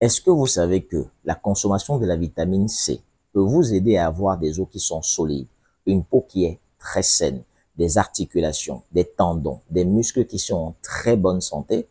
Est-ce que vous savez que la consommation de la vitamine C peut vous aider à avoir des os qui sont solides, une peau qui est très saine, des articulations, des tendons, des muscles qui sont en très bonne santé?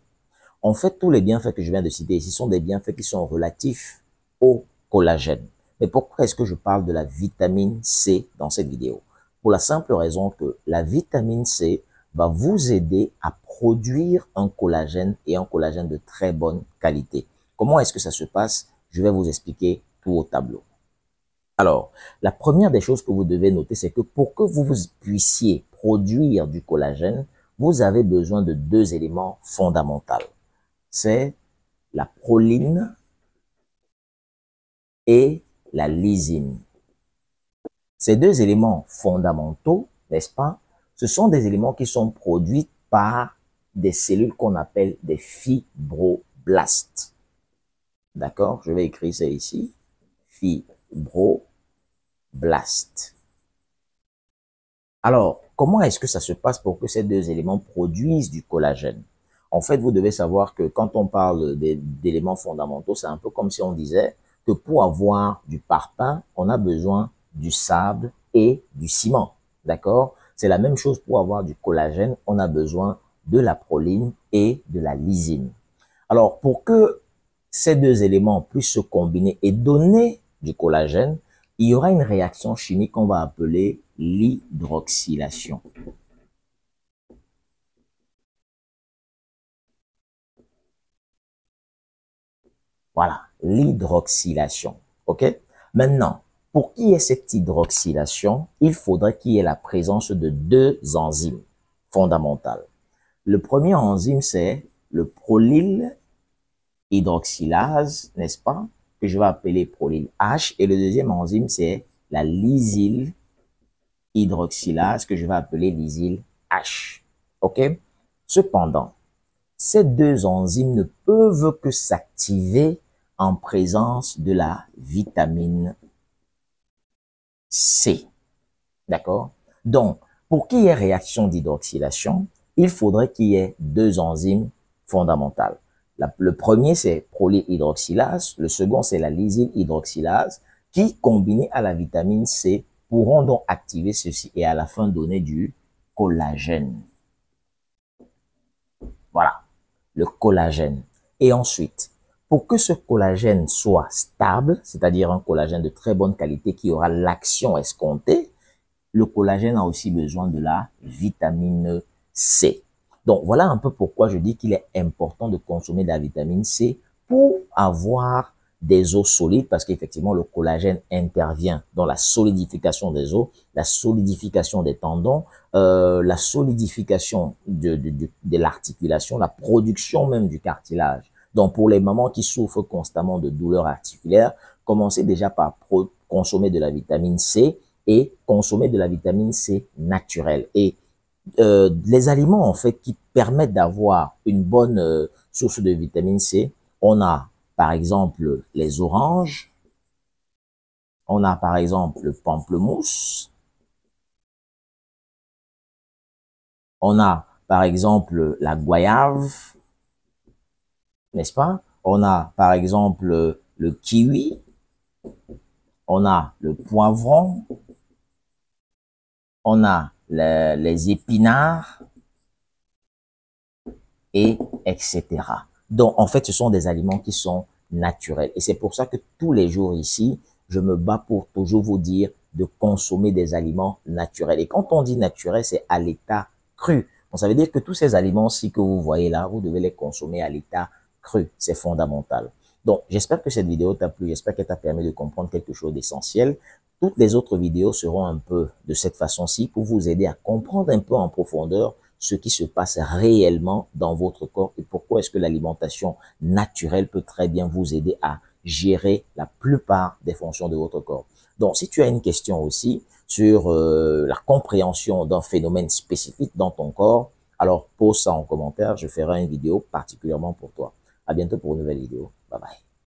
En fait, tous les bienfaits que je viens de citer ici sont des bienfaits qui sont relatifs au collagène. Mais pourquoi est-ce que je parle de la vitamine C dans cette vidéo? Pour la simple raison que la vitamine C va vous aider à produire un collagène et un collagène de très bonne qualité. Comment est-ce que ça se passe? Je vais vous expliquer tout au tableau. Alors, la première des choses que vous devez noter, c'est que pour que vous puissiez produire du collagène, vous avez besoin de deux éléments fondamentaux. C'est la proline et la lysine. Ces deux éléments fondamentaux, n'est-ce pas, ce sont des éléments qui sont produits par des cellules qu'on appelle des fibroblastes. D'accord? Je vais écrire ça ici. Fibroblastes. Alors, comment est-ce que ça se passe pour que ces deux éléments produisent du collagène? En fait, vous devez savoir que quand on parle d'éléments fondamentaux, c'est un peu comme si on disait que pour avoir du parpaing, on a besoin du sable et du ciment. D'accord? C'est la même chose pour avoir du collagène, on a besoin de la proline et de la lysine. Alors, pour que ces deux éléments puissent se combiner et donner du collagène, il y aura une réaction chimique qu'on va appeler l'hydroxylation. Voilà, l'hydroxylation. OK? Maintenant, pour qu'il y ait cette hydroxylation, il faudrait qu'il y ait la présence de deux enzymes fondamentales. Le premier enzyme, c'est le prolyl hydroxylase, n'est-ce pas? Que je vais appeler prolyl H. Et le deuxième enzyme, c'est la lysyl hydroxylase, que je vais appeler lysyl H. OK? Cependant, ces deux enzymes ne peuvent que s'activer en présence de la vitamine C. D'accord? Donc, pour qu'il y ait réaction d'hydroxylation, il faudrait qu'il y ait deux enzymes fondamentales. Le premier, c'est prolyhydroxylase. Le second, c'est la lysyl hydroxylase qui, combinés à la vitamine C, pourront donc activer ceci et à la fin donner du collagène. Voilà, le collagène. Et ensuite, pour que ce collagène soit stable, c'est-à-dire un collagène de très bonne qualité qui aura l'action escomptée, le collagène a aussi besoin de la vitamine C. Donc, voilà un peu pourquoi je dis qu'il est important de consommer de la vitamine C pour avoir des os solides, parce qu'effectivement, le collagène intervient dans la solidification des os, la solidification des tendons, la solidification de l'articulation, la production même du cartilage. Donc, pour les mamans qui souffrent constamment de douleurs articulaires, commencez déjà par consommer de la vitamine C et consommer de la vitamine C naturelle. Et les aliments, en fait, qui permettent d'avoir une bonne source de vitamine C, on a, par exemple, les oranges, on a, par exemple, le pamplemousse, on a, par exemple, la goyave, n'est-ce pas? On a, par exemple, le kiwi, on a le poivron, on a les épinards, et etc. Donc, en fait, ce sont des aliments qui sont naturels. Et c'est pour ça que tous les jours ici, je me bats pour toujours vous dire de consommer des aliments naturels. Et quand on dit naturel, c'est à l'état cru. Donc, ça veut dire que tous ces aliments-ci que vous voyez là, vous devez les consommer à l'état cru. C'est fondamental. Donc, j'espère que cette vidéo t'a plu. J'espère qu'elle t'a permis de comprendre quelque chose d'essentiel. Toutes les autres vidéos seront un peu de cette façon-ci pour vous aider à comprendre un peu en profondeur ce qui se passe réellement dans votre corps et pourquoi est-ce que l'alimentation naturelle peut très bien vous aider à gérer la plupart des fonctions de votre corps. Donc, si tu as une question aussi sur la compréhension d'un phénomène spécifique dans ton corps, alors pose ça en commentaire, je ferai une vidéo particulièrement pour toi. À bientôt pour une nouvelle vidéo. Bye bye.